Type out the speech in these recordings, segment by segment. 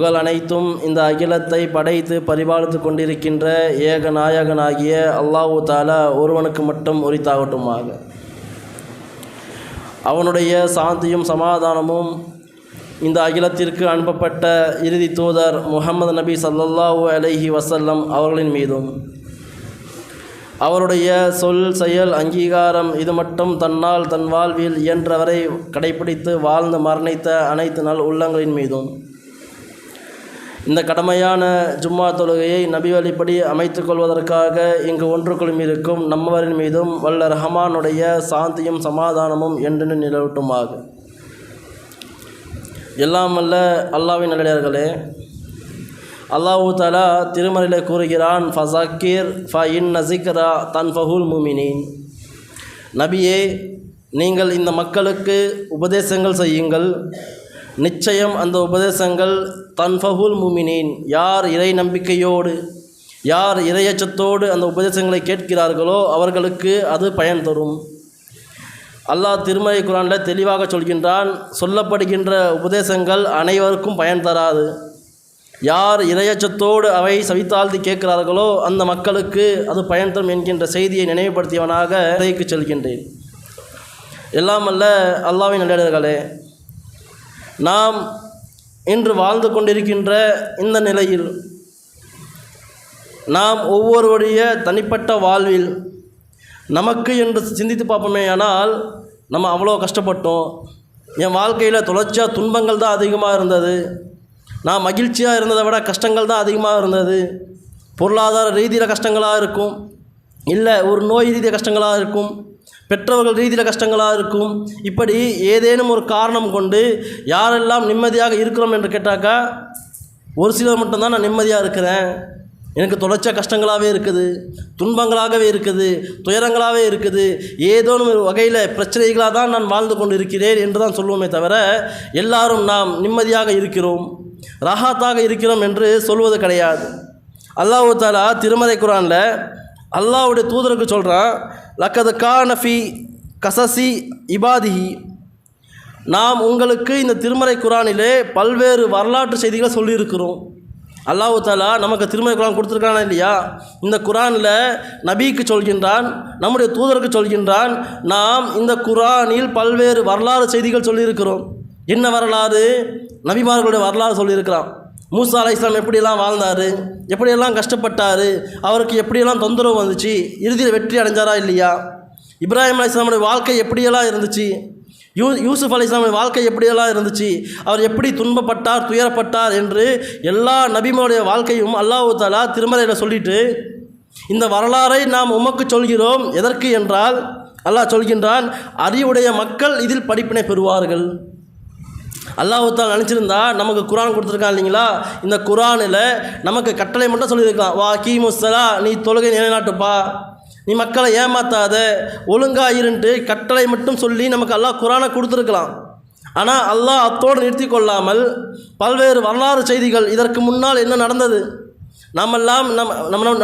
புகழ் அனைத்தும் இந்த அகிலத்தை படைத்து பரிபாலித்து கொண்டிருக்கின்ற ஏக நாயகனாகிய அல்லாஹு தாலா ஒருவனுக்கு மட்டும் உரித்தாகட்டுமாக. அவனுடைய சாந்தியும் சமாதானமும் இந்த அகிலத்திற்கு அனுப்பப்பட்ட இறுதி தூதர் முஹம்மது நபி ஸல்லல்லாஹு அலைஹி வஸல்லம் அவர்களின் மீதும், அவருடைய சொல் செயல் அங்கீகாரம் இது மட்டும் தன்னால் தன் வாழ்வில் இயன்றவரை கடைப்பிடித்து வாழ்ந்து மரணித்த அனைத்து நல் உள்ளங்களின் மீதும், இந்த கடமையான ஜும்மா தொழுகையை நபி வழிப்படி அமைத்து கொள்வதற்காக இங்கு ஒன்று குழுமியிருக்கும் நம்மவரின் மீதும் வல்ல ரஹ்மானுடைய சாந்தியும் சமாதானமும் என்று நிலவட்டுமாக. எல்லாம் வல்ல அல்லாஹ்வின் நல்லடியார்களே, அல்லாஹு தஆலா திருமறையிலே கூறுகிறான், ஃபஸக்கிர் ஃபஇன்ன ஸிக்ரா தன்ஃபஹுல் முஃமினீன். நபியே, நீங்கள் இந்த மக்களுக்கு உபதேசங்கள் செய்யுங்கள், நிச்சயம் அந்த உபதேசங்கள் தன்ஃபஹுல் முஃமினீன், யார் இறை நம்பிக்கையோடு யார் இறையச்சத்தோடு அந்த உபதேசங்களை கேட்கிறார்களோ அவர்களுக்கு அது பயன் தரும். அல்லாஹ் திருமறை குர்ஆனில் தெளிவாக சொல்கின்றான், சொல்லப்படுகின்ற உபதேசங்கள் அனைவருக்கும் பயன் தராது. யார் இறையச்சத்தோடு அவை சவித்தாழ்த்தி கேட்கிறார்களோ அந்த மக்களுக்கு அது பயன் தரும் என்கின்ற செய்தியை நினைவுபடுத்தியவனாக இறைக்கு செல்கின்றேன். எல்லாம் அல்ல அல்லாஹ்வின் நல்லடியார்களே, நாம் இன்று வாழ்ந்து கொண்டிருக்கின்ற இந்த நிலையில் நாம் ஒவ்வொருவருடைய தனிப்பட்ட வாழ்வில் நமக்கு என்று சிந்தித்து பார்ப்போமேயானால் நம்ம அவ்வளோ கஷ்டப்பட்டோம். என் வாழ்க்கையில் தொடர்ச்சியாக துன்பங்கள் தான் அதிகமாக இருந்தது. நான் மகிழ்ச்சியாக இருந்ததை விட கஷ்டங்கள் தான் அதிகமாக இருந்தது. பொருளாதார ரீதியில் கஷ்டங்களாக இருக்கும், இல்லை ஒரு நோய் ரீதியாக கஷ்டங்களாக இருக்கும், பெற்றவர்கள் ரீதியில் கஷ்டங்களாக இருக்கும். இப்படி ஏதேனும் ஒரு காரணம் கொண்டு யாரெல்லாம் நிம்மதியாக இருக்கிறோம் என்று கேட்டாக்கா ஒரு சிலர் மட்டும்தான் நான் நிம்மதியாக இருக்கிறேன், எனக்கு தொடர்ச்சியாக கஷ்டங்களாகவே இருக்குது, துன்பங்களாகவே இருக்குது, துயரங்களாகவே இருக்குது, ஏதோ ஒரு வகையில் பிரச்சனைகளாக தான் நான் வாழ்ந்து கொண்டு இருக்கிறேன் என்று தான் சொல்லுவோமே தவிர எல்லாரும் நாம் நிம்மதியாக இருக்கிறோம், ராஹத்தாக இருக்கிறோம் என்று சொல்வது கிடையாது. அல்லாஹு தஆலா திருமறை குர்ஆனில் அல்லாஹ்வுடைய தூதருக்கு சொல்கிறான், லக்கத் கான ஃபீ கஸஸி இபாதிஹி, நாம் உங்களுக்கு இந்த திருமறை குர்ஆனிலே பல்வேறு வரலாற்று செய்திகளை சொல்லியிருக்கிறோம். அல்லாஹு தஆலா நமக்கு திருமறை குர்ஆன் கொடுத்துருக்கானா இல்லையா? இந்த குர்ஆனில் நபிக்கு சொல்கின்றான், நம்முடைய தூதருக்கு சொல்கின்றான், நாம் இந்த குர்ஆனில் பல்வேறு வரலாறு செய்திகள் சொல்லியிருக்கிறோம். என்ன வரலாறு? நபிமார்களுடைய வரலாறு சொல்லியிருக்கிறான். மூசா அலைஹிஸ்ஸலாம் எப்படியெல்லாம் வாழ்ந்தார், எப்படியெல்லாம் கஷ்டப்பட்டார், அவருக்கு எப்படியெல்லாம் தொந்தரவு வந்துச்சு, இறுதியில் வெற்றி அடைஞ்சாரா இல்லையா? இப்ராஹிம் அலைஹிஸ்ஸலாமுடைய வாழ்க்கை எப்படியெல்லாம் இருந்துச்சு, யூசுப் அலைஹிஸ்ஸலாமுடைய வாழ்க்கை எப்படியெல்லாம் இருந்துச்சு, அவர் எப்படி துன்பப்பட்டார், துயரப்பட்டார் என்று எல்லா நபிமாருடைய வாழ்க்கையும் அல்லாஹ் தஆலா திருமறையில் சொல்லிட்டு, இந்த வரலாறை நாம் உமக்கு சொல்கிறோம். எதற்கு என்றால் அல்லாஹ் சொல்கின்றான், அறிவுடைய மக்கள் இதில் படிப்பினை பெறுவார்கள். அல்லாஹ் தஆலா நினச்சிருந்தா நமக்கு குர்ஆன் கொடுத்துருக்கான் இல்லைங்களா? இந்த குர்ஆனில் நமக்கு கட்டளை மட்டும் சொல்லியிருக்கான், வா கீமுஸ்ஸலா, நீ தொழுகை நிலைநாட்டுப்பா, நீ மக்களை ஏமாத்தாத, ஒழுங்காக இருந்துட்டு கட்டளை மட்டும் சொல்லி நமக்கு அல்லாஹ் குர்ஆனை கொடுத்துருக்கலாம். ஆனால் அல்லாஹ் அத்தோடு நிறுத்தி கொள்ளாமல் பல்வேறு வரலாறு செய்திகள், இதற்கு முன்னால் என்ன நடந்தது,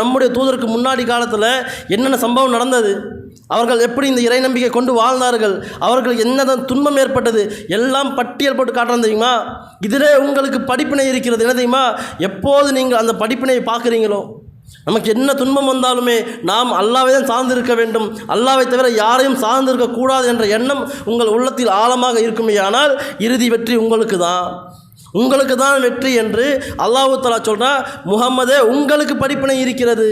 நம்முடைய தூதருக்கு முன்னாடி காலத்தில் என்னென்ன சம்பவம் நடந்தது, அவர்கள் எப்படி இந்த இறை நம்பிக்கை கொண்டு வாழ்ந்தார்கள், அவர்களுக்கு என்னதான் துன்பம் ஏற்பட்டது, எல்லாம் பட்டியல் போட்டு காட்டுறது தெரியுமா? இதிலே உங்களுக்கு படிப்பினை இருக்கிறது. என்ன தெரியுமா? எப்போது நீங்கள் அந்த படிப்பினையை பார்க்குறீங்களோ, நமக்கு என்ன துன்பம் வந்தாலுமே நாம் அல்லாஹ்வை தான் சார்ந்திருக்க வேண்டும், அல்லாஹ்வை தவிர யாரையும் சார்ந்திருக்கக்கூடாது என்ற எண்ணம் உங்கள் உள்ளத்தில் ஆழமாக இருக்குமேயானால் இறுதி வெற்றி உங்களுக்கு தான் வெற்றி என்று அல்லாஹ் தஆலா சொல்கிறான். முஹம்மதே, உங்களுக்கு படிப்பினை இருக்கிறது.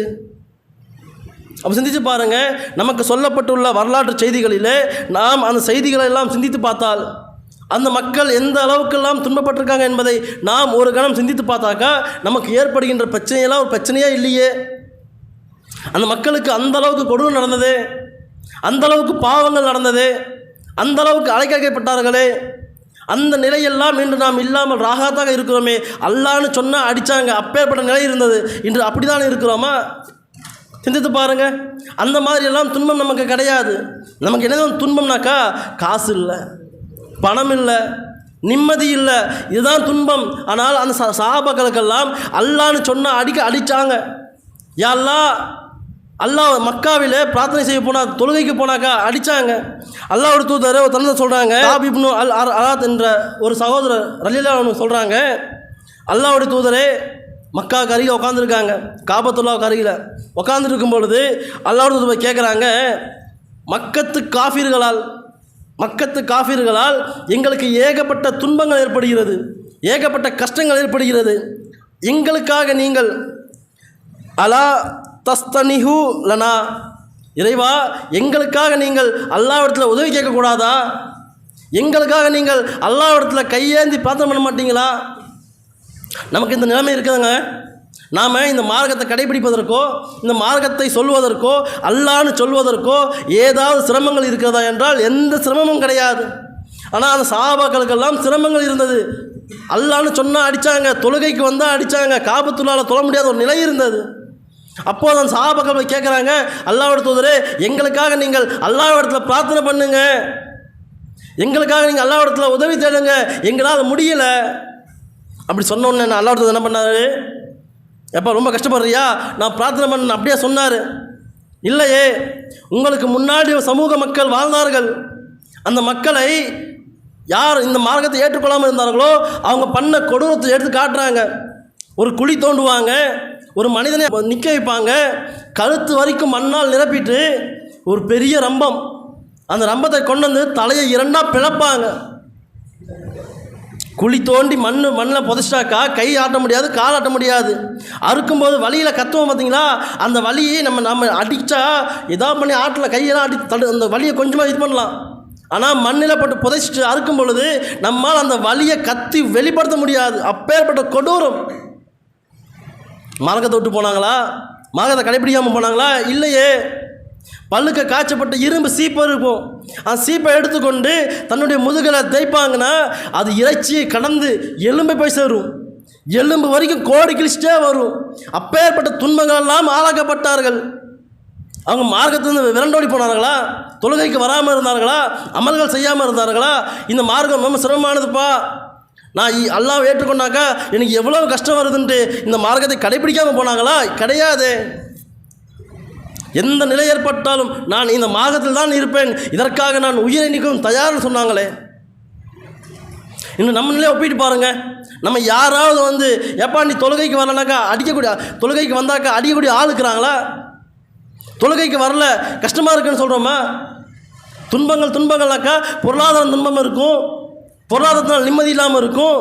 அப்போ சிந்தித்து பாருங்கள், நமக்கு சொல்லப்பட்டுள்ள வரலாற்று செய்திகளிலே நாம் அந்த செய்திகளை எல்லாம் சிந்தித்து பார்த்தால் அந்த மக்கள் எந்த அளவுக்கெல்லாம் துன்பப்பட்டிருக்காங்க என்பதை நாம் ஒரு கணம் சிந்தித்து பார்த்தாக்கா நமக்கு ஏற்படுகின்ற பிரச்சனையெல்லாம் ஒரு பிரச்சனையே இல்லையே. அந்த மக்களுக்கு அந்த அளவுக்கு கொடுமை நடந்ததே, அந்த அளவுக்கு பாவங்கள் நடந்ததே, அந்த அளவுக்கு அழைக்கப்பட்டார்களே, அந்த நிலையெல்லாம் இன்று நாம் இல்லாமல் ராகத்தாக இருக்கிறோமே. அல்லான்னு சொன்னால் அடித்தாங்க, அப்பேற்பட்ட நிலை இருந்தது. இன்று அப்படி தானே இருக்கிறோமா? சிந்தித்து பாருங்கள். அந்த மாதிரியெல்லாம் துன்பம் நமக்கு கிடையாது. நமக்கு என்ன துன்பம்னாக்கா, காசு இல்லை, பணம் இல்லை, நிம்மதி இல்லை, இதுதான் துன்பம். ஆனால் அந்த சஹாபாக்களுக்கெல்லாம் அல்லான்னு சொன்னால் அடித்தாங்க. யா அல்லாஹ் மக்காவிலே பிரார்த்தனை செய்ய போனால், தொழுகைக்கு போனாக்கா அடித்தாங்க. அல்லாஹ்வுடைய தூதர் ஒரு தந்தை சொல்கிறாங்க, இப்னு அல் அராத் என்ற ஒரு சகோதரர் ரலியல்லாஹு அன்ஹு சொல்கிறாங்க, அல்லாஹ்வுடைய தூதரே மக்காவுக்கு அருகில் உட்காந்துருக்காங்க, காபத்துல்லாவுக்கு அருகில் உட்காந்துருக்கும் பொழுது அல்லாஹ்வுடைய தூதர் கேட்குறாங்க, மக்கத்து காஃபிர்களால் எங்களுக்கு ஏகப்பட்ட துன்பங்கள் ஏற்படுகிறது, ஏகப்பட்ட கஷ்டங்கள் ஏற்படுகிறது. எங்களுக்காக நீங்கள் அலா தஸ்தனிஹு லனா, இறைவா எங்களுக்காக நீங்கள் அல்லாஹ்விடத்தில் உதவி கேட்கக்கூடாதா? எங்களுக்காக நீங்கள் அல்லாஹ்விடத்தில் கையேந்தி பிரார்த்தனை பண்ண மாட்டீங்களா? நமக்கு இந்த நிலைமை இருக்குதுங்க. நாம் இந்த மார்க்கத்தை கடைபிடிப்பதற்கோ இந்த மார்க்கத்தை சொல்வதற்கோ அல்லான்னு சொல்வதற்கோ ஏதாவது சிரமங்கள் இருக்கிறதா என்றால் எந்த சிரமமும் கிடையாது. ஆனால் அந்த சஹாபாக்களுக்கெல்லாம் சிரமங்கள் இருந்தது. அல்லான்னு சொன்னால் அடித்தாங்க, தொழுகைக்கு வந்தால் அடித்தாங்க, காபத்துல்லால தொழ முடியாத ஒரு நிலை இருந்தது. அப்போது அந்த சஹாபாக்கள் போய் கேட்குறாங்க, அல்லாஹ்வுடைய தூதரே எங்களுக்காக நீங்கள் அல்லாஹ்விடத்தில் பிரார்த்தனை பண்ணுங்க, எங்களுக்காக நீங்கள் அல்லாஹ்விடத்தில் உதவி தேடுங்க, எங்களால் முடியலை. அப்படி சொன்ன உடனே அல்லாஹ்வுடைய தூதர் என்ன பண்ணார்? எப்போ ரொம்ப கஷ்டப்படுறியா, நான் பிரார்த்தனை பண்ண அப்படியே சொன்னார். இல்லையே, உங்களுக்கு முன்னாடி சமூக மக்கள் வாழ்ந்தார்கள், அந்த மக்களை யார் இந்த மார்க்கத்தை ஏற்றுக்கொள்ளாமல் இருந்தார்களோ அவங்க பண்ண கொடூரத்தை எடுத்து காட்டுறாங்க. ஒரு குழி தோண்டுவாங்க, ஒரு மனிதனை நிற்க வைப்பாங்க, கழுத்து வரைக்கும் மண்ணால் நிரப்பிட்டு ஒரு பெரிய ரம்பம், அந்த ரம்பத்தை கொண்டு வந்து தலையை இரண்டாக பிளப்பாங்க. குழி தோண்டி மண்ணில் புதைச்சிட்டாக்கா கை ஆட்ட முடியாது, கால் ஆட்ட முடியாது. அறுக்கும்போது வலியில் கத்துவோம் பார்த்தீங்களா, அந்த வலியை நம்ம அடித்தா ஏதாவது பண்ணி ஆட்டில் கையெல்லாம் அடி அந்த வலியை கொஞ்சமாக இது பண்ணலாம். ஆனால் மண்ணில் போட்டு புதைச்சிட்டு அறுக்கும் பொழுது நம்மால் அந்த வலியை கத்தி வெளிப்படுத்த முடியாது. அப்பேற்பட்ட கொடூரம். மார்க்கத்தை விட்டு போனாங்களா? மார்க்கத்தை கடைப்பிடிக்காமல் போனாங்களா? இல்லையே. பல்லுக்கு காய்ச்சப்பட்ட இரும்பு சீப்பை இருக்கும், அந்த சீப்பை எடுத்துக்கொண்டு தன்னுடைய முதுகில் தேய்ப்பாங்கன்னா அது இறைச்சியை கடந்து எலும்பை போய் சேரும், எலும்பு வரைக்கும் கோடி கிழிச்சிட்டே வரும். அப்பேற்பட்ட துன்பங்கள் எல்லாம் ஆளாக்கப்பட்டார்கள். அவங்க மார்க்கத்திலிருந்து விரண்டோடி போனார்களா? தொழுகைக்கு வராமல் இருந்தார்களா? அமல்கள் செய்யாமல் இருந்தார்களா? இந்த மார்க்கம் ரொம்ப சிரமமானதுப்பா, நான் அல்லாஹ்வை ஏற்றுக்கொண்டாக்கா எனக்கு எவ்வளோ கஷ்டம் வருதுன்ட்டு இந்த மார்க்கத்தை கடைப்பிடிக்காமல் போனாங்களா? கிடையாது. எந்த நிலை ஏற்பட்டாலும் நான் இந்த மார்க்கத்தில் தான் இருப்பேன், இதற்காக நான் உயிரை நீக்கவும் தயார்னு சொன்னாங்களே. இன்னும் நம்ம நிலையை ஒப்பிட்டு பாருங்கள். நம்ம யாராவது எப்பா நீ தொழுகைக்கு வரலனாக்கா அடிக்கக்கூடிய, தொழுகைக்கு வந்தாக்கா அடிக்கக்கூடிய ஆள் இருக்கிறாங்களா? தொழுகைக்கு வரல கஷ்டமாக இருக்குன்னு சொல்கிறோமா? துன்பங்கள்னாக்கா பொருளாதார துன்பம் இருக்கும், பொருளாதாரத்தினால் நிம்மதி இல்லாமல் இருக்கும்,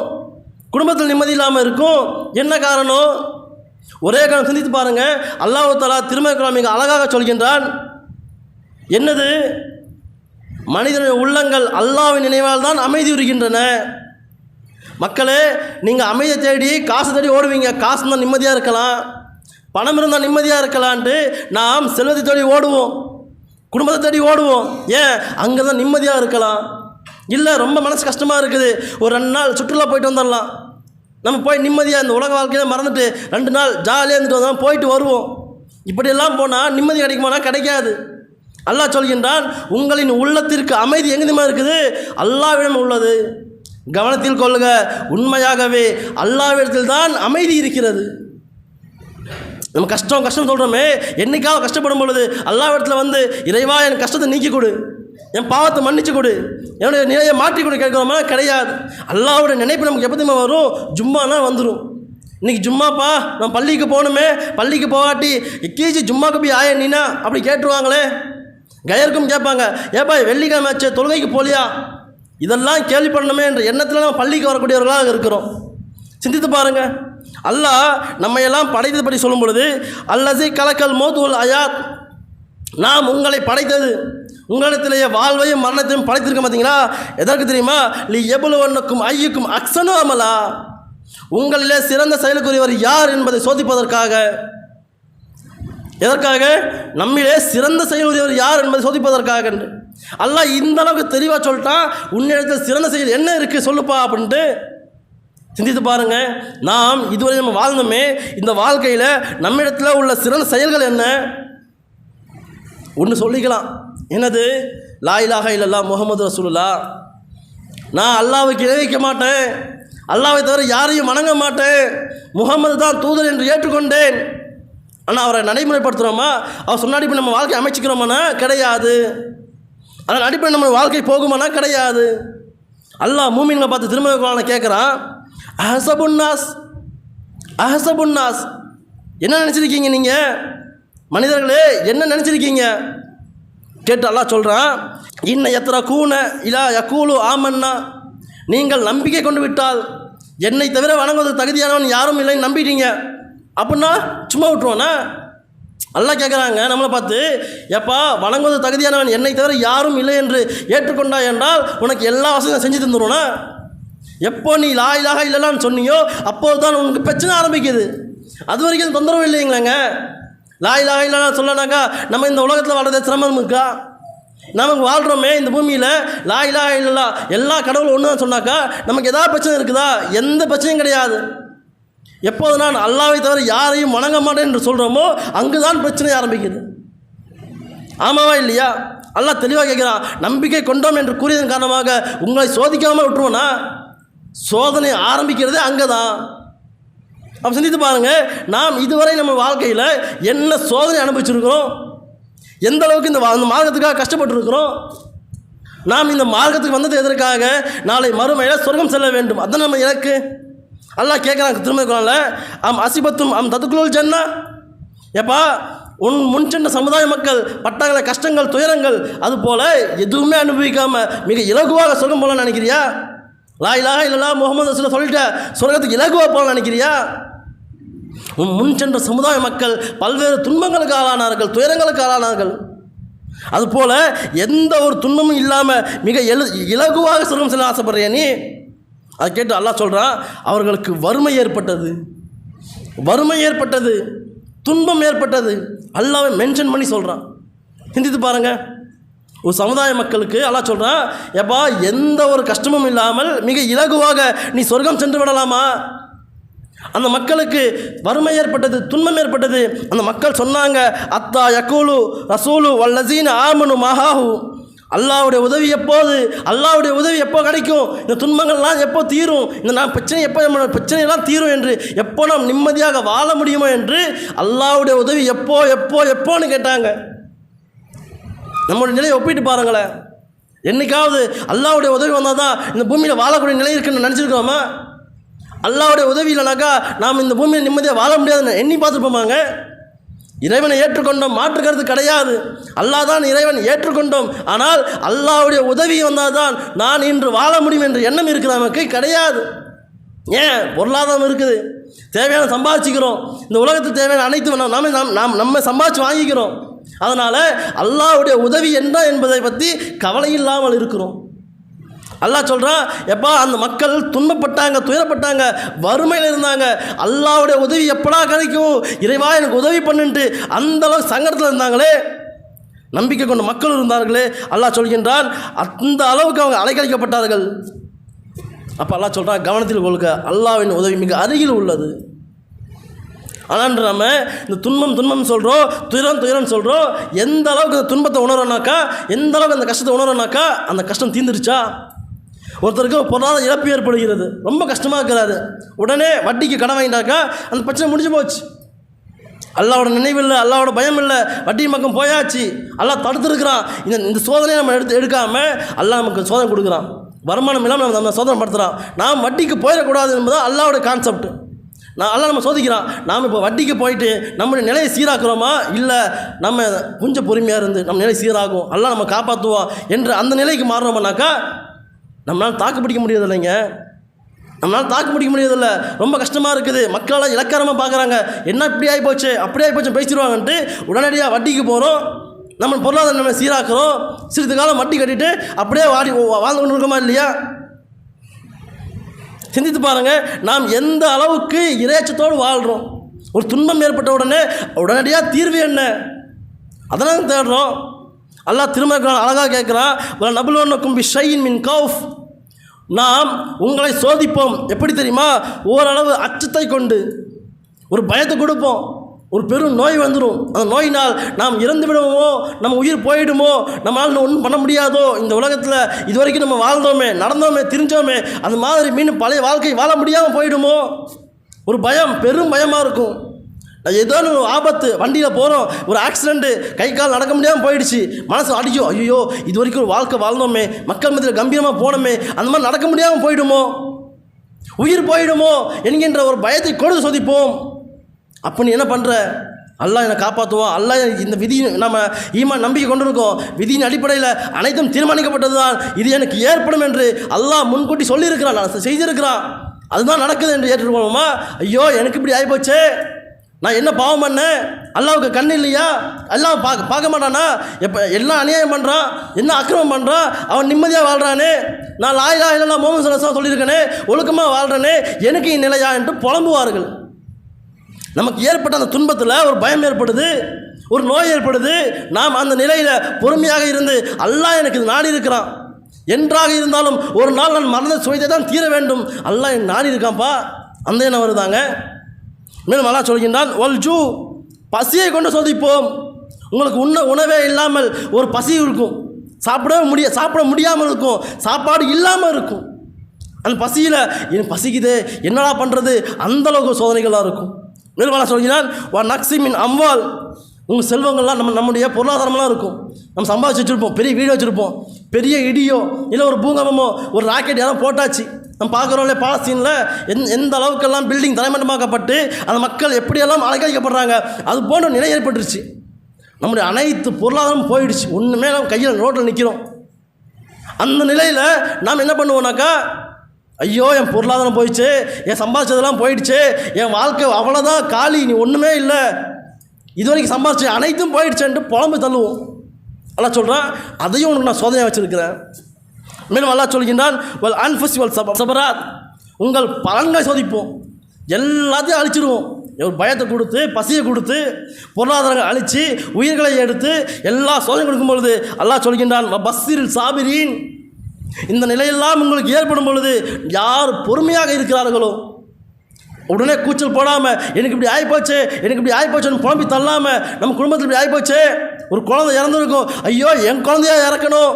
குடும்பத்தில் நிம்மதி இல்லாமல் இருக்கும். என்ன காரணம்? ஒரே காரணம். சிந்தித்து பாருங்கள். அல்லாஹ் தஆலா திருமறை மிக அழகாக சொல்கின்றான். என்னது? மனிதனுடைய உள்ளங்கள் அல்லாஹ்வின் நினைவால் தான் அமைதி உறுகின்றன. மக்களே, நீங்கள் அமைதியை தேடி காசு தேடி ஓடுவீங்க. காசு தான் நிம்மதியாக இருக்கலாம், பணம் இருந்தால் நிம்மதியாக இருக்கலான்ட்டு நாம் செல்வத்தை தேடி ஓடுவோம், குடும்பத்தை தேடி ஓடுவோம். ஏன்? அங்கே தான் நிம்மதியாக இருக்கலாம். இல்லை ரொம்ப மனசு கஷ்டமாக இருக்குது, ஒரு 2 நாள் சுற்றுலா போயிட்டு வந்துடலாம், நம்ம போய் நிம்மதியாக இந்த உலக வாழ்க்கையை மறந்துட்டு 2 நாள் ஜாலியாக இருந்துட்டு வந்தோம், போயிட்டு வருவோம். இப்படியெல்லாம் போனால் நிம்மதி கிடைக்குமானா? கிடைக்காது. அல்லாஹ் சொல்கின்றான், உங்களின் உள்ளத்திற்கு அமைதி எங்கேயுமா இருக்குது? அல்லாஹ்விடம் உள்ளது. கவனத்தில் கொள்ளுங்க, உண்மையாகவே அல்லாஹ்விடத்தில் தான் அமைதி இருக்கிறது. நம்ம கஷ்டம் சொல்கிறோமே, என்னைக்காவது கஷ்டப்படும் பொழுது அல்லாஹ்விடத்தில் இறைவா என் கஷ்டத்தை நீக்கி கொடு, என் பாவத்தை மன்னிச்சு கொடு, என்னுடைய நிலையை மாற்றி கொடு கேட்குறோமா? கிடையாது. அல்லாஹ்வுடைய நினைப்பு நமக்கு எப்போதுமே வரும்? ஜும்மானா வந்துடும். இன்றைக்கி ஜும்மாப்பா, நம்ம பள்ளிக்கு போகணுமே, பள்ளிக்கு போகாட்டி கீஜி ஜும்மாக்கு போய் ஆய நீனா அப்படி கேட்டுருவாங்களே. கயருக்கும் கேட்பாங்க, ஏப்பா வெள்ளிக்கிழமை ஆச்சு தொழுகைக்கு போலியா? இதெல்லாம் கேள்விப்படணுமே என்ற எண்ணத்தில் நம்ம பள்ளிக்கு வரக்கூடியவர்களாக இருக்கிறோம். சிந்தித்து பாருங்கள். அல்லாஹ் நம்மையெல்லாம் படைத்தது பற்றி சொல்லும் பொழுது, அல்லஸீ கலக்கல் மௌத் வல் ஹயாத், நாம் உங்களை படைத்தது, உங்களிடத்திலேயே வாழ்வையும் மரணத்தையும் படைத்திருக்க பார்த்தீங்களா? எதற்கு தெரியுமா? லி எபுலுவன்னக்கும் ஐயுக்கும் அக்ஸனு அமலா, உங்களிலே சிறந்த செயலுக்குரியவர் யார் என்பதை சோதிப்பதற்காக. எதற்காக? நம்மிலே சிறந்த செயலுரியவர் யார் என்பதை சோதிப்பதற்காக. அல்லாஹ் இந்த அளவுக்கு தெளிவாக சொல்லிட்டான், உன்னிடத்தில் சிறந்த செயல் என்ன இருக்குது சொல்லுப்பா அப்படின்ட்டு. சிந்தித்து பாருங்கள். நாம் இதுவரை நம்ம வாழ்ந்தோமே, இந்த வாழ்க்கையில் நம்மிடத்தில் உள்ள சிறந்த செயல்கள் என்ன? ஒன்று சொல்லிக்கலாம். என்னது? லா இலாஹா இல்லல்லாஹ் முஹம்மது ரசூலுல்லாஹ். நான் அல்லாஹ்வுக்கு இணை வைக்க மாட்டேன், அல்லாஹ்வை தவிர யாரையும் வணங்க மாட்டேன், முகமது தான் தூதர் என்று ஏற்றுக்கொண்டேன். ஆனால் அவரை நடைமுறைப்படுத்துகிறோமா? அவர் சொன்னாடி போய் நம்ம வாழ்க்கை அமைச்சிக்கிறோமானா? கிடையாது. அதனால் அடிப்படை நம்ம வாழ்க்கை போகுமானா? கிடையாது. அல்லாஹ் மூமின்களை பார்த்து திருமண கேட்குறான், அஹஸபுன்னாஸ், அஹசபுன்னாஸ், என்ன நினச்சிருக்கீங்க நீங்கள் மனிதர்களே, என்ன நினச்சிருக்கீங்க கேட்டு அல்லாஹ் சொல்கிறான், இன்ன எத்தனை கூன இலா யக்கூலு ஆமன்னா, நீங்கள் நம்பிக்கை கொண்டு விட்டால் என்னை தவிர வணங்குவதற்கு தகுதியானவன் யாரும் இல்லைன்னு நம்பிட்டீங்க அப்படின்னா சும்மா விட்டுருவானா? அல்லாஹ் கேட்குறாங்க நம்மளை பார்த்து, எப்பா வணங்குவது தகுதியானவன் என்னை தவிர யாரும் இல்லை என்று ஏற்றுக்கொண்டா என்றால் உனக்கு எல்லா வசதியும் செஞ்சு தந்துடுவோனா? எப்போ நீ லா இலாஹா இல்லைன்னு சொன்னியோ அப்போது தான் உனக்கு பிரச்சனை ஆரம்பிக்குது. அது வரைக்கும் தொந்தரவு இல்லைங்களாங்க. லா இலாஹா இல்லைன்னு சொல்லனாக்கா நம்ம இந்த உலகத்தில் வாழ்றது சிரமம் இருக்கா? நமக்கு வாழ்கிறோமே இந்த பூமியில் லா இலாஹா இல்லல்லா எல்லா கடவுளும் ஒன்று தான் சொன்னாக்கா நமக்கு எதாவது பிரச்சனை இருக்குதா? எந்த பிரச்சனையும் கிடையாது. எப்போது நான் அல்லாஹ்வை தவிர யாரையும் வணங்க மாட்டேன் என்று சொல்கிறோமோ அங்கு தான் பிரச்சனை ஆரம்பிக்குது. ஆமாவா இல்லையா? அல்லாஹ் தெளிவாக கேட்குறான், நம்பிக்கை கொண்டோம் என்று கூறியதன் காரணமாக உங்களை சோதிக்காமல் விட்டுருவோன்னா சோதனை ஆரம்பிக்கிறதே அங்கே தான். அப்போ சிந்தித்து பாருங்கள், நாம் இதுவரை நம்ம வாழ்க்கையில் என்ன சோதனை அனுபவிச்சிருக்கிறோம், எந்த அளவுக்கு இந்த மார்க்கத்துக்காக கஷ்டப்பட்டுருக்கிறோம். நாம் இந்த மார்க்கத்துக்கு வந்தது எதற்காக? நாளை மறுமையில் சொர்க்கம் செல்ல வேண்டும், அதுதான் நம்ம இலக்கு. அல்லாஹ் கேட்குறாங்க திரும்ப, அம் அசிபத்தும் அம் ததுக்குள் ஜன்னா, எப்பா உன் முன் சென்ற சமுதாய மக்கள் பட்டாங்கள கஷ்டங்கள் துயரங்கள் அதுபோல் எதுவுமே அனுபவிக்காமல் மிக இலகுவாக சொர்க்கம் போல நினைக்கிறியா? லா இலாஹா இல்லல்லாஹ் முஹம்மது ரசூலுல்லாஹ் சொல்லிட்ட சொர்க்கத்துக்கு இலகுவாக போல நினைக்கிறியா? உன் முன் சென்ற சமுதாய மக்கள் பல்வேறு துன்பங்களுக்கு ஆளானார்கள், துயரங்களுக்கு ஆளானார்கள். அதுபோல் எந்த ஒரு துன்பமும் இல்லாமல் மிக இலகுவாக சொர்க்கம் செல்ல ஆசைப்படுறியா நீ? அதை கேட்டு அல்லாஹ் சொல்கிறான், அவர்களுக்கு வறுமை ஏற்பட்டது, துன்பம் ஏற்பட்டது. அல்லாஹ்வை மென்ஷன் பண்ணி சொல்கிறான். சிந்தித்து பாருங்கள், ஒரு சமுதாய மக்களுக்கு அல்லாஹ் சொல்கிறான், எப்பா எந்த ஒரு கஷ்டமும் இல்லாமல் மிக இலகுவாக நீ சொர்க்கம் சென்று விடலாமா? அந்த மக்களுக்கு வறுமை ஏற்பட்டது, துன்பம் ஏற்பட்டது. அந்த மக்கள் சொன்னாங்க, அத்தா யக்கூலு ரசூலு வல்லசீன ஆமனு மஹாஹு, அல்லாஹ்வுடைய உதவி எப்போ கிடைக்கும், இந்த துன்பங்கள்லாம் எப்போ தீரும், இந்த பிரச்சனையெல்லாம் தீரும் என்று எப்போ நாம் நிம்மதியாக வாழ முடியுமோ என்று அல்லாஹ்வுடைய உதவி எப்போன்னு கேட்டாங்க. நம்மளுடைய நிலையை ஒப்பிட்டு பாருங்களேன். என்னைக்காவது அல்லாஹ்வுடைய உதவி வந்தால் தான் இந்த பூமியில் வாழக்கூடிய நிலை இருக்குன்னு நினச்சிருக்கோமா? அல்லாஹ்வுடைய உதவி இல்லைனாக்கா நாம் இந்த பூமியில் நிம்மதியாக வாழ முடியாதுன்னு எண்ணி பார்த்துருப்போமாங்க? இறைவனை ஏற்றுக்கொண்டோம், மாற்று கருத்து கிடையாது. அல்லாஹ் தான் இறைவன், ஏற்றுக்கொண்டோம். ஆனால் அல்லாஹ்வுடைய உதவி வந்தால் தான் நான் இன்று வாழ முடியும் என்ற எண்ணம் இருக்குது நமக்கு கிடையாது. ஏன்? பொருளாதாரம் இருக்குது, தேவையான சம்பாதிச்சுக்கிறோம், இந்த உலகத்துக்கு தேவையான அனைத்து நம்ம சம்பாதிச்சு வாங்கிக்கிறோம். அதனால் அல்லாஹ்வுடைய உதவி என்ன என்பதை பற்றி கவலை இல்லாமல் இருக்கிறோம். அல்லாஹ் சொல்கிறான், எப்பா அந்த மக்கள் துன்பப்பட்டாங்க, துயரப்பட்டாங்க, வறுமையில் இருந்தாங்க, அல்லாஹ்வுடைய உதவி எப்படா கிடைக்கும், இறைவா எனக்கு உதவி பண்ணுன்ட்டு அந்தளவு சங்கடத்தில் இருந்தாங்களே, நம்பிக்கை கொண்ட மக்கள் இருந்தார்களே, அல்லாஹ் சொல்கின்றான் அந்த அளவுக்கு அவங்க அலைக்கழிக்கப்பட்டார்கள். அப்போ அல்லாஹ் சொல்கிறான், கவனத்தில் கொள்க, அல்லாஹ்வின் உதவி மிக அருகில் உள்ளது. ஆனால் நம்ம இந்த துன்பம் சொல்கிறோம், துயரம் சொல்கிறோம். எந்த அளவுக்கு அந்த துன்பத்தை உணரோனாக்கா, எந்த அளவுக்கு அந்த கஷ்டத்தை உணரோனாக்கா அந்த கஷ்டம் தீர்ந்துருச்சா? ஒருத்தருக்கு பொருளாதார இழப்பு ஏற்படுகிறது, ரொம்ப கஷ்டமாக இருக்கிறாரு, உடனே வட்டிக்கு கடன் வாங்கிட்டாக்கா அந்த பிரச்சனை முடிஞ்சு போச்சு. அல்லாஹ்வோட நினைவு இல்லை, அல்லாஹ்வோட பயம் இல்லை, வட்டி பக்கம் போயாச்சு. அல்லாஹ் தடுத்துருக்கிறான். இந்த சோதனையை நம்ம எடுக்காமல் அல்லாஹ் நமக்கு சோதனை கொடுக்குறான். வருமானம் இல்லாமல் நம்ம சோதனை படுத்துகிறான். நாம் வட்டிக்கு போயிடக்கூடாது என்பதுதான் அல்லாஹ்வோட கான்செப்ட். அல்லாஹ் நம்ம சோதிக்கிறான். நாம் இப்போ வட்டிக்கு போயிட்டு நம்மளுடைய நிலையை சீராக்குறோமா, இல்லை நம்ம கொஞ்சம் பொறுமையாக இருந்து நம்ம நிலை சீராகும், அல்லாஹ் நம்ம காப்பாற்றுவோம் என்று அந்த நிலைக்கு மாறுறோம்னாக்கா நம்மளால் தாக்கு பிடிக்க முடியதில்லைங்க. ரொம்ப கஷ்டமாக இருக்குது. மக்களெல்லாம் இலக்காரமாக பார்க்குறாங்க, என்ன இப்படி ஆகிப்போச்சு அப்படி ஆகிப்போச்சு பேசிடுவாங்கன்ட்டு உடனடியாக வட்டிக்கு போகிறோம். நம்ம பொருளாதார நம்ம சீராக்குறோம். சிறிது காலம் வட்டி கட்டிட்டு அப்படியே வாழ்ந்து கொண்டு இருக்கோமா இல்லையா? சிந்தித்து பாருங்கள், நாம் எந்த அளவுக்கு இறைச்சத்தோடு வாழ்கிறோம். ஒரு துன்பம் ஏற்பட்ட உடனடியாக தீர்வு என்ன, அதெல்லாம் தேடுறோம். அல்லாஹ் திரும்ப அழகாக கேட்குறான், நபுலுவன்னக்கும் பிஷைஇன் மின் கௌஃப், நாம் உங்களை சோதிப்போம். எப்படி தெரியுமா? ஓரளவு அச்சத்தை கொண்டு ஒரு பயத்தை கொடுப்போம். ஒரு பெரும் நோய் வந்துடும், அந்த நோயினால் நாம் இறந்து விடுவோமோ, நம்ம உயிர் போயிடுமோ, நம்மளால் ஒன்றும் பண்ண முடியாதோ, இந்த உலகத்தில் இது வரைக்கும் நம்ம வாழ்ந்தோமே, நடந்தோமே, திரிஞ்சோமே, அந்த மாதிரி மீண்டும் பழைய வாழ்க்கை வாழ முடியாமல் போயிடுமோ, ஒரு பயம், பெரும் பயமாக இருக்கும். ஏதோ ஒரு ஆபத்து, வண்டியில் போகிறோம், ஒரு ஆக்சிடெண்ட்டு, கை கால் நடக்க முடியாமல் போயிடுச்சு, மனசு அடிக்கும், ஐயோ இது வரைக்கும் ஒரு வாழ்க்கை வாழ்ந்தோமே, மக்கள் மத்தியில் கம்பீரமாக போனோமே, அந்த மாதிரி நடக்க முடியாமல் போயிடுமோ. உயிர் போயிடுமோ என்கின்ற ஒரு பயத்தை கொடுத்து சோதிப்போம். அப்போ நீ என்ன பண்ணுற? அல்லாஹ் என்னை காப்பாற்றுவான், அல்லாஹ் இந்த விதி நம்ம ஈமான் நம்பிக்கை கொண்டு இருக்கோம், விதியின் அடிப்படையில் அனைத்தும் தீர்மானிக்கப்பட்டது தான், இது எனக்கு ஏற்படும் என்று அல்லாஹ் முன்கூட்டி சொல்லியிருக்கிறான், நான் செய்திருக்கிறான், அதுதான் நடக்குது என்று ஏற்றுக்கொள்வோமா? ஐயோ எனக்கு இப்படி ஆகிப்போச்சு, நான் என்ன பாவம் பண்ணேன், அல்லாவுக்கு கண் இல்லையா, அல்லாஹ் பார்க்க மாட்டானா, எப்போ எல்லாம் அநியாயம் பண்ணுறான், என்ன அக்கிரமம் பண்ணுறான், அவன் நிம்மதியாக வாழ்கிறானே, நான் லா இலாஹ இல்லல்லாஹ் முஹம்மது ஸல்லல்லாஹு அலைஹி வஸல்லம் சொல்லியிருக்கேனே, ஒழுக்கமாக வாழ்கிறேனே, எனக்கு இந்நிலையா என்று புலம்புவார்கள். நமக்கு ஏற்பட்ட அந்த துன்பத்தில் ஒரு பயம் ஏற்படுது, ஒரு நோய் ஏற்படுது. நாம் அந்த நிலையில் பொறுமையாக இருந்து அல்லாஹ் எனக்கு நாடி இருக்கிறான் என்றாக இருந்தாலும் ஒரு நாள் நான் மரண சுவைத்தை தான் தீர வேண்டும், அல்லாஹ் என் நாடி இருக்கான்ப்பா, அந்த எண்ணம் வருதாங்க. மேலும் அல்லாஹ் சொல்கின்றான், வல்ஜூ, பசியை கொண்டு சோதிப்போம். உங்களுக்கு உணவே இல்லாமல் ஒரு பசி இருக்கும், சாப்பிட முடியாமல் இருக்கும், சாப்பாடு இல்லாமல் இருக்கும். அந்த பசியில் எனக்கு பசிக்குது என்னடா பண்ணுறது, அந்தளவுக்கு சோதனைகளாக இருக்கும். மேலும் அல்லாஹ் சொல்கிறான், வா நக்ஸிமின் அம்வால், உங்கள் செல்வங்கள்லாம் நம்முடைய பொருளாதாரமெல்லாம் இருக்கும், நம்ம சம்பாதிச்சு வச்சுருப்போம், பெரிய வீடு வச்சுருப்போம், பெரிய இடியோ இல்லை ஒரு பூகம்பமோ ஒரு ராக்கெட் யாரும் போட்டாச்சு, நம்ம பார்க்குறோம்ல பாலஸ்தீனில் எந்த அளவுக்கெல்லாம் பில்டிங் தலைமட்டமாக்கப்பட்டு அந்த மக்கள் எப்படியெல்லாம் அலங்கரிக்கப்படுறாங்க, அது போன்ற நிலை ஏற்பட்டுருச்சு. நம்முடைய அனைத்து பொருளாதாரமும் போயிடுச்சு, ஒன்றுமே நம்ம கையில் ரோட்டில் நிற்கிறோம். அந்த நிலையில் நாம் என்ன பண்ணுவோம்னாக்கா, ஐயோ என் பொருளாதாரம் போயிடுச்சு, என் சம்பாதிச்சதெல்லாம் போயிடுச்சு, என் வாழ்க்கை அவ்வளோதான் காலி, நீ ஒன்றுமே இல்லை, இது வரைக்கும் சம்பாதிச்சு அனைத்தும் போயிடுச்சேன்ட்டு புலம்பு தள்ளுவோம். அல்லாஹ் சொல்கிறான், அதையும் உனக்கு நான் சோதனையாக வச்சுருக்கிறேன். மேலும் அல்லாஹ் சொல்கின்றான், வல் அன்ஃபுஸ் வல் சபராத், உங்கள் பலன்களை சோதிப்போம், எல்லாத்தையும் அழிச்சிடுவோம். ஒரு பயத்தை கொடுத்து, பசியை கொடுத்து, பொருளாதாரங்களை அழித்து, உயிர்களை எடுத்து எல்லா சோதனை கொடுக்கும் பொழுது அல்லாஹ் சொல்கின்றான், பஸ்ஸிரில் சாபிரீன், இந்த நிலையெல்லாம் உங்களுக்கு ஏற்படும் பொழுது யார் பொறுமையாக இருக்கிறார்களோ, உடனே கூச்சல் போடாமல் எனக்கு இப்படி ஆகிப்போச்சு எனக்கு இப்படி ஆகிப்போச்சுன்னு புலம்பி தள்ளாமல், நம்ம குடும்பத்தில் இப்படி ஆகிப்போச்சு, ஒரு குழந்தை இறந்துருக்கும், ஐயோ என் குழந்தையாக இறக்கணும்,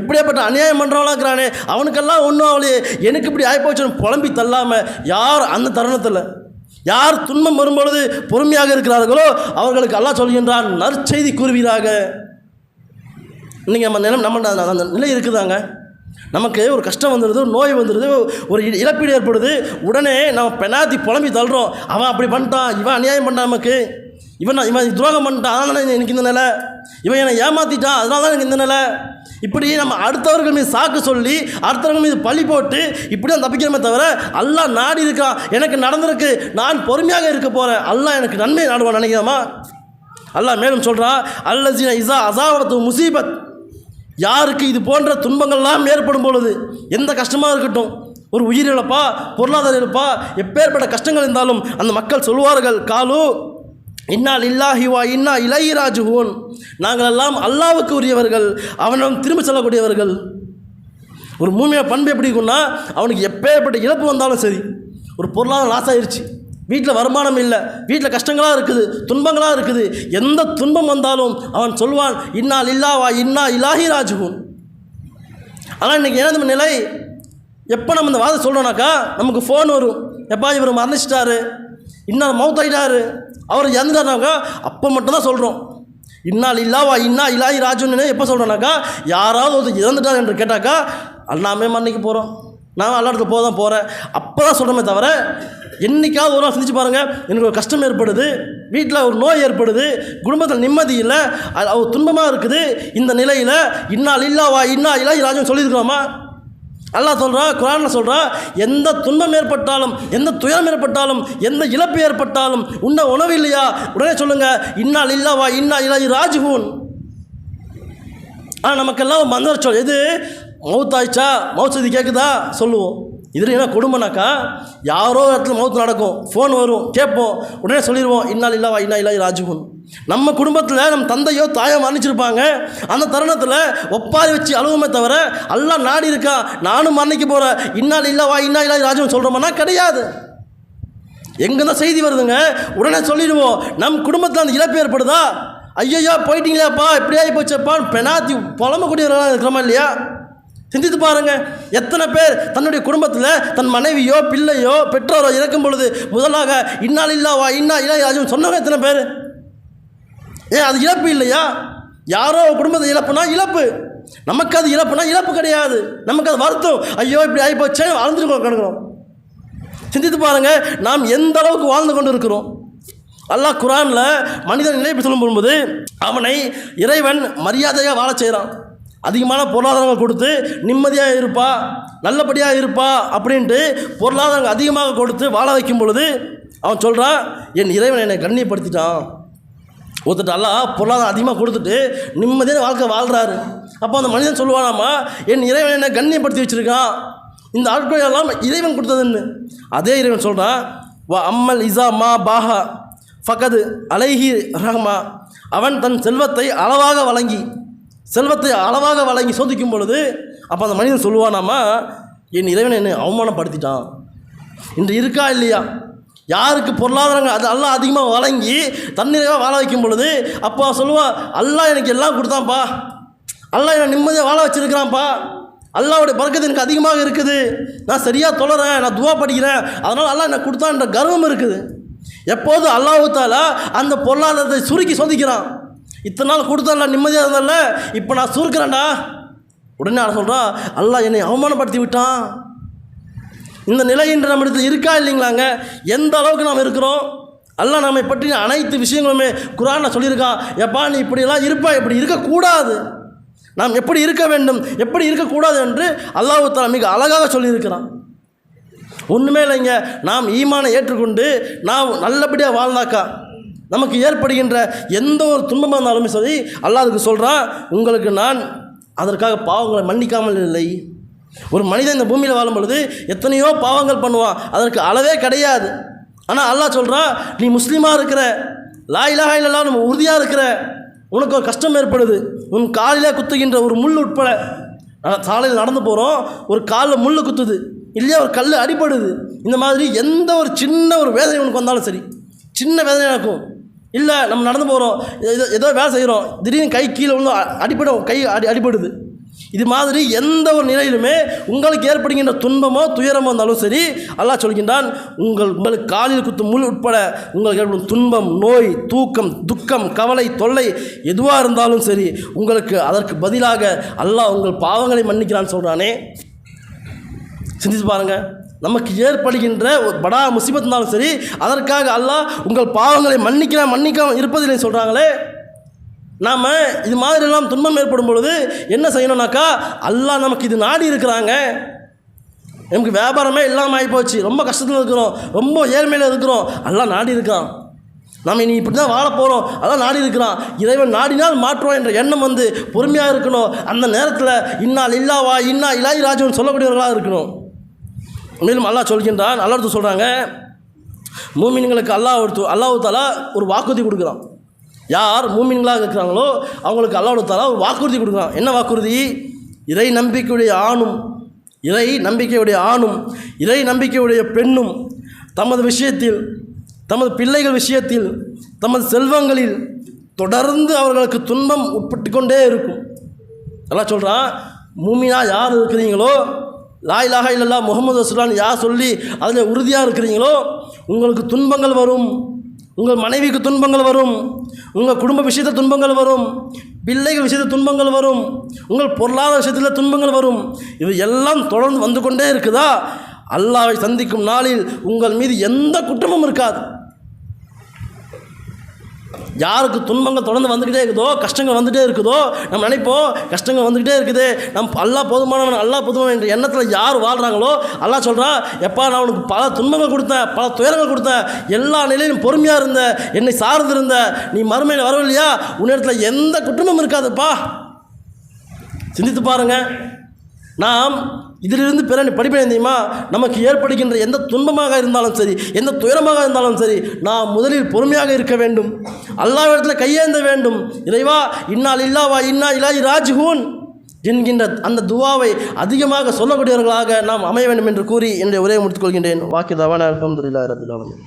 எப்படியாப்பட்ட அநியாயம் பண்ணுறவங்களா இருக்கிறானே, அவனுக்கெல்லாம் ஒன்றும் அவளையே எனக்கு இப்படி ஆகிப்போச்சுன்னு புலம்பி தள்ளாமல் யார் அந்த தருணத்தில் யார் துன்பம் வரும்பொழுது பொறுமையாக இருக்கிறார்களோ அவர்களுக்கு அல்லாஹ் சொல்கின்றான், நற்செய்தி கூறுவீராக. இன்றைக்கி நம்ம அந்த நிலை இருக்குதாங்க. நமக்கு ஒரு கஷ்டம் வந்துடுது, ஒரு நோய் வந்துடுது, ஒரு இழப்பீடு ஏற்படுது, உடனே நம்ம பெனாத்தி புலம்பி தள்ளுறோம், அவன் அப்படி பண்ணிட்டான், இவன் அநியாயம் பண்ணிட்டான், நமக்கு இவன் துரோகம் பண்ணிட்டான், அதனால எனக்கு இந்த நிலை, இவன் என்னை ஏமாற்றிட்டான், அதனால தான் எனக்கு இந்த நிலை. இப்படி நம்ம அடுத்தவர்கள் மீது சாக்கு சொல்லி அடுத்தவர்கள் மீது பழி போட்டு இப்படி தான் தப்பிக்கிறோமே தவிர, அல்லாஹ் நாடி இருக்கான், எனக்கு நடந்திருக்கு, நான் பொறுமையாக இருக்க போகிறேன், அல்லாஹ் எனக்கு நன்மை நாடுவான் நினைக்கிறோமா? அல்லாஹ் மேலும் சொல்கிறான், அல்லஸீன இஸா அஸாபத்து முஸீபத், யாருக்கு இது போன்ற துன்பங்கள்லாம் ஏற்படும் பொழுது, எந்த கஷ்டமாக இருக்கட்டும், ஒரு உயிரிழப்பா, பொருளாதார இழப்பா, எப்பேற்பட்ட கஷ்டங்கள் இருந்தாலும் அந்த மக்கள் சொல்வார்கள், காலு இன்னா லில்லாஹி வா இன்னா இலைஹி ராஜிஊன், நாங்கள் எல்லாம் அல்லாஹ்வுக்கு உரியவர்கள், அவனிடம் திரும்ப செல்லக்கூடியவர்கள். ஒரு மூமியான பண்பு எப்படி இருக்குன்னா, அவனுக்கு எப்பேற்பட்ட இழப்பு வந்தாலும் சரி, ஒரு பொருளாதாரம் லாஸ் ஆயிடுச்சு, வீட்டில் வருமானம் இல்லை, வீட்டில் கஷ்டங்களாக இருக்குது, துன்பங்களாக இருக்குது, எந்த துன்பம் வந்தாலும் அவன் சொல்வான், இன்னா லில்லாஹி வா இன்னா இலைஹி ராஜிஊன். ஆனால் இன்றைக்கி என்ன நிலை, எப்போ நம்ம இந்த வாதம் சொல்கிறோன்னாக்கா நமக்கு ஃபோன் வரும், எப்பா இவர் மரணிச்சிட்டாரு, இன்னும் மௌத்தாயிட்டாரு, அவர் இறந்துட்டாருனாக்கா அப்போ மட்டும்தான் சொல்கிறோம். இன்னா லில்லாஹி வா இன்னா இலைஹி ராஜிஊன் எப்போ சொல்கிறோன்னாக்கா, யாராவது ஒருத்தர் இறந்துட்டார் என்று கேட்டாக்கா, அல்லாமே மன்னிக்க போகிறோம், நான் அல்லா இடத்துல போக தான் போகிறேன், அப்போ தான் சொல்கிறோமே தவிர, என்றைக்காவது ஒரு நாள் சிந்திச்சு பாருங்கள், எனக்கு ஒரு கஷ்டம் ஏற்படுது, வீட்டில் ஒரு நோய் ஏற்படுது, குடும்பத்தில் நிம்மதி இல்லை, அது துன்பமாக இருக்குது, இந்த நிலையில் இன்னா லில்லாஹி வா இன்னா இலைஹி ராஜிஊன் சொல்லியிருக்கிறோமா? அல்லாஹ் சொல்கிறான், குர்ஆனில் சொல்கிறான், எந்த துன்பம் ஏற்பட்டாலும், எந்த துயரம் ஏற்பட்டாலும், எந்த இழப்பு ஏற்பட்டாலும், உண்ண உணவு இல்லையா, உடனே சொல்லுங்கள், இன்னா லில்லாஹி வா இன்னா இலைஹி ராஜிஊன். ஆனால் நமக்கெல்லாம் மந்திர சொல், எது மவுத்தாயிச்சா, மவுத் செய்தி கேட்குதா சொல்லுவோம். இதில் என்ன கொடுமைனாக்கா, யாரோ இடத்துல மவுத்து நடக்கும், ஃபோன் வரும், கேட்போம், உடனே சொல்லிடுவோம், இன்னா லில்லாஹி வா இன்னா இலைஹி ராஜிஊன். நம்ம குடும்பத்தில் நம்ம தந்தையோ தாயோ மரணிச்சிருப்பாங்க, அந்த தருணத்தில் ஒப்பாரி வச்சு அழுவுமே தவிர, அல்லாஹ் நாடி இருக்கா, நானும் மரணிக்க போகிறேன், இன்னா லில்லாஹி வா இன்னா இலைஹி ராஜிஊன் சொல்கிறோம்னா கிடையாது. எங்கே தான் செய்தி வருதுங்க, உடனே சொல்லிடுவோம். நம் குடும்பத்தில் அந்த இழப்பு ஏற்படுதா, ஐயோ போயிட்டீங்களாப்பா, இப்படி ஆகி போச்சப்பான்னு பெனாத்தி புலம்பக்கூடியவர்களாக இருக்கிறோமா இல்லையா? சிந்தித்து பாருங்கள், எத்தனை பேர் தன்னுடைய குடும்பத்தில் தன் மனைவியோ பிள்ளையோ பெற்றோரோ இறக்கும் பொழுது முதலாக இன்னா லில்லாஹி வா இன்னா இலைஹி ராஜிஊன் சொன்னவங்க எத்தனை பேர்? ஏன் அது இழப்பு இல்லையா? யாரோ குடும்பத்தை இழப்புனா இழப்பு, நமக்கு அது இழப்புனா இழப்பு கிடையாது, நமக்கு அது வருத்தம், ஐயோ இப்படி ஆகி போச்சே அழுந்துருக்கோம் கிடக்கிறோம். சிந்தித்து பாருங்கள், நாம் எந்த அளவுக்கு வாழ்ந்து கொண்டு இருக்கிறோம். அல்லாஹ் குர்ஆனில் மனிதன் நிலைப்பு சொல்லும்போது அவனை இறைவன் மரியாதையாக வாழ செய்கிறான். அதிகமான பொருளாதாரங்கள் கொடுத்து நிம்மதியாக இருப்பா, நல்லபடியாக இருப்பா அப்படின்ட்டு பொருளாதாரங்கள் அதிகமாக கொடுத்து வாழ வைக்கும் பொழுது அவன் சொல்கிறான், என் இறைவன் என்னை கண்ணியப்படுத்திட்டான். ஒருத்தர் அல்லாஹ் பொருளாதாரம் அதிகமாக கொடுத்துட்டு நிம்மதியான வாழ்க்கை வாழ்கிறாரு. அப்போ அந்த மனிதன் சொல்லுவானாமா, என் இறைவன் என்னை கண்ணியப்படுத்தி வச்சுருக்கான், இந்த ஆட்கள் எல்லாம் இறைவன் கொடுத்ததுன்னு. அதே இறைவன் சொல்கிறான், வா அம்மல் இசா மா பாஹா ஃபகது அலைஹி ரஹ்மா, அவன் தன் செல்வத்தை அளவாக வழங்கி சோதிக்கும் பொழுது அப்போ அந்த மனிதன் சொல்லுவானாமா, என் இறைவன் என்னை அவமானப்படுத்திட்டான். இன்று இருக்கா இல்லையா, யாருக்கு பொருளாதாரங்கள் அது அல்லாஹ் அதிகமாக வழங்கி தன்னிறைவாக வாழ வைக்கும் பொழுது அப்போ சொல்லுவான், அல்லாஹ் எனக்கு எல்லாம் கொடுத்தான்ப்பா, அல்லாஹ் என்னை நிம்மதியாக வாழ வச்சுருக்கிறான்ப்பா, அல்லாஹ்வுடைய பரக்கத்து எனக்கு அதிகமாக இருக்குது, நான் சரியாக தொழறேன், நான் துவா படிக்கிறேன், அதனால் அல்லாஹ் எனக்கு கொடுத்தான்ற கர்வம் இருக்குது. எப்போது அல்லாஹ் தஆலா அந்த பொருளாதாரத்தை சுருக்கி சோதிக்கிறான். இத்தனை நாள் கொடுத்தால நிம்மதியாக இருந்தால, இப்போ நான் சுருக்கிறேன்டா. உடனே அவன் சொல்கிறான், அல்லாஹ் என்னை அவமானப்படுத்தி விட்டான். இந்த நிலை இன்று நம்மிடத்தில் இருக்கா இல்லைங்களாங்க? எந்த அளவுக்கு நாம் இருக்கிறோம்? அல்லாஹ் நம்மை பற்றி அனைத்து விஷயங்களுமே குர்ஆனில் சொல்லியிருக்கான். எப்பா நீ இப்படியெல்லாம் இருப்பா, இப்படி இருக்கக்கூடாது, நாம் எப்படி இருக்க வேண்டும், எப்படி இருக்கக்கூடாது என்று அல்லாஹ் தஆலா மிக அழகாக சொல்லியிருக்கிறான். ஒன்றுமே இல்லைங்க, நாம் ஈமானை ஏற்றுக்கொண்டு நாம் நல்லபடியாக வாழ்ந்தாக்கா நமக்கு ஏற்படுகின்ற எந்த ஒரு துன்பமாக இருந்தாலுமே சரி, அல்லாஹ் அதுக்கு சொல்கிறான், உங்களுக்கு நான் அதற்காக பாவங்களை மன்னிக்காமல் இல்லை. ஒரு மனிதன் இந்த பூமியில் வாழும் பொழுது எத்தனையோ பாவங்கள் பண்ணுவான், அதற்கு அளவே கிடையாது. ஆனால் அல்லாஹ் சொல்கிறான், நீ முஸ்லீமாக இருக்கிற, லா இலாஹா இல்லல்லாஹ் நம்ம உறுதியாக இருக்கிற, உனக்கு ஒரு கஷ்டம் ஏற்படுது, உன் காலிலே குத்துகின்ற ஒரு முள் உட்பட, சாலையில் நடந்து போகிறோம், ஒரு காலில் முள் குத்துது, இல்லையா ஒரு கல் அடிபடுது, இந்த மாதிரி எந்த ஒரு சின்ன ஒரு வேதனை உனக்கு வந்தாலும் சரி, சின்ன வேதனை இருக்கும். இல்லை நம்ம நடந்து போகிறோம், ஏதோ வேலை செய்கிறோம், திடீர்னு கை கீழே விழுந்து அடிபடும், கை அடிபடுது. இது மாதிரி எந்த ஒரு நிலையிலுமே உங்களுக்கு ஏற்படுகின்ற துன்பமோ துயரமோ இருந்தாலும் சரி, அல்லாஹ் சொல்கின்றான், உங்களுக்கு காலில் குத்தும் முள் உட்பட உங்களுக்கு ஏற்படும் துன்பம், நோய், தூக்கம், துக்கம், கவலை, தொல்லை எதுவாக இருந்தாலும் சரி, உங்களுக்கு அதற்கு பதிலாக அல்லாஹ் உங்கள் பாவங்களை மன்னிக்கிறான்னு சொல்கிறானே. சிந்தித்து பாருங்கள், நமக்கு ஏற்படுகின்ற ஒரு படா முசீபத் இருந்தாலும் சரி, அதற்காக அல்லாஹ் உங்கள் பாவங்களை மன்னிக்காமல் இருப்பதில்லை சொல்கிறாங்களே. நாம் இது மாதிரிலாம் துன்பம் ஏற்படும் பொழுது என்ன செய்யணும்னாக்கா, அல்லாஹ் நமக்கு இது நாடி இருக்கிறாங்க. நமக்கு வியாபாரமே இல்லாமல் ஆகிப்போச்சு, ரொம்ப கஷ்டத்தில் இருக்கிறோம், ரொம்ப ஏழ்மையில் இருக்கிறோம், அல்லாஹ் நாடி இருக்கான். நம்ம இனி இப்படி தான் வாழ போகிறோம், அதான் நாடி இருக்கிறான். இறைவன் நாடினால் மாற்றுவோம் என்ற எண்ணம் வந்து பொறுமையாக இருக்கணும். அந்த நேரத்தில் இன்னா லில்லாஹி இன்னா இலைஹி ராஜிஊன் சொல்லக்கூடியவர்களாக இருக்கணும். மேலும் அல்லாஹ் சொல்கின்றான், அல்லாஹ் சொல்கிறாங்க, மூமின்களுக்கு அல்லாஹ் தஆலா ஒரு வாக்குறுதி கொடுக்குறான். யார் மூமின்களாக இருக்கிறாங்களோ அவங்களுக்கு அல்லாஹ் தஆலா ஒரு வாக்குறுதி கொடுக்குறான். என்ன வாக்குறுதி? இறை நம்பிக்கையுடைய ஆணும் இறை நம்பிக்கையுடைய பெண்ணும் தமது விஷயத்தில், தமது பிள்ளைகள் விஷயத்தில், தமது செல்வங்களில் தொடர்ந்து அவர்களுக்கு துன்பம் உட்பட்டு கொண்டே இருக்கும். அல்லாஹ் சொல்கிறான், மூமினா யார் இருக்கிறீங்களோ, லா இலாஹா இல்லல்லாஹ் முஹம்மது ரசூலுல்லாஹ் யார் சொல்லி அதில் உறுதியாக இருக்கிறீங்களோ, உங்களுக்கு துன்பங்கள் வரும், உங்கள் மனைவிக்கு துன்பங்கள் வரும், உங்கள் குடும்ப விஷயத்தில் துன்பங்கள் வரும், பிள்ளைகள் விஷயத்தில் துன்பங்கள் வரும், உங்கள் பொருளாதார விஷயத்தில் துன்பங்கள் வரும். இது எல்லாம் தொடர்ந்து வந்து கொண்டே இருக்குதா, அல்லாஹ்வை சந்திக்கும் நாளில் உங்கள் மீது எந்த குற்றமும் இருக்காது. யாருக்கு துன்பங்கள் தொடர்ந்து வந்துக்கிட்டே இருக்குதோ, கஷ்டங்கள் வந்துகிட்டே இருக்குதோ, நம்ம நினைப்போம் கஷ்டங்கள் வந்துக்கிட்டே இருக்குது, அல்லாஹ் போதுமானவன், அல்லாஹ் போதுமானவன் என்ற எண்ணத்தில் யார் வாழ்கிறாங்களோ, அல்லாஹ் சொல்கிறான், எப்பா நான் உனக்கு பல துன்பங்கள் கொடுத்தேன், பல துயரங்கள் கொடுத்தேன், எல்லா நிலையிலும் பொறுமையாக இருந்த, என்னை சார்ந்திருந்த, நீ மறுமையில் வரவில்லையா, உன்னிடத்தில் எந்த குற்றமும் இருக்காதுப்பா. சிந்தித்து பாருங்கள், நாம் இதிலிருந்து பிற படிப்பினை தெரியுமா, நமக்கு ஏற்படுகின்ற எந்த துன்பமாக இருந்தாலும் சரி, எந்த துயரமாக இருந்தாலும் சரி, நாம் முதலில் பொறுமையாக இருக்க வேண்டும், அல்லாஹ்விடத்தில் கையேந்த வேண்டும். இறைவா இன்னா லில்லாஹி இன்னா இலைஹி ராஜிஊன் என்கின்ற அந்த துவாவை அதிகமாக சொல்லக்கூடியவர்களாக நாம் அமைய வேண்டும் என்று கூறி என்னுடைய உரையை முடித்துக் கொள்கின்றேன். வாக்கி தவானா அல்ஹம்துலில்லாஹி ரப்பில் ஆலமீன்.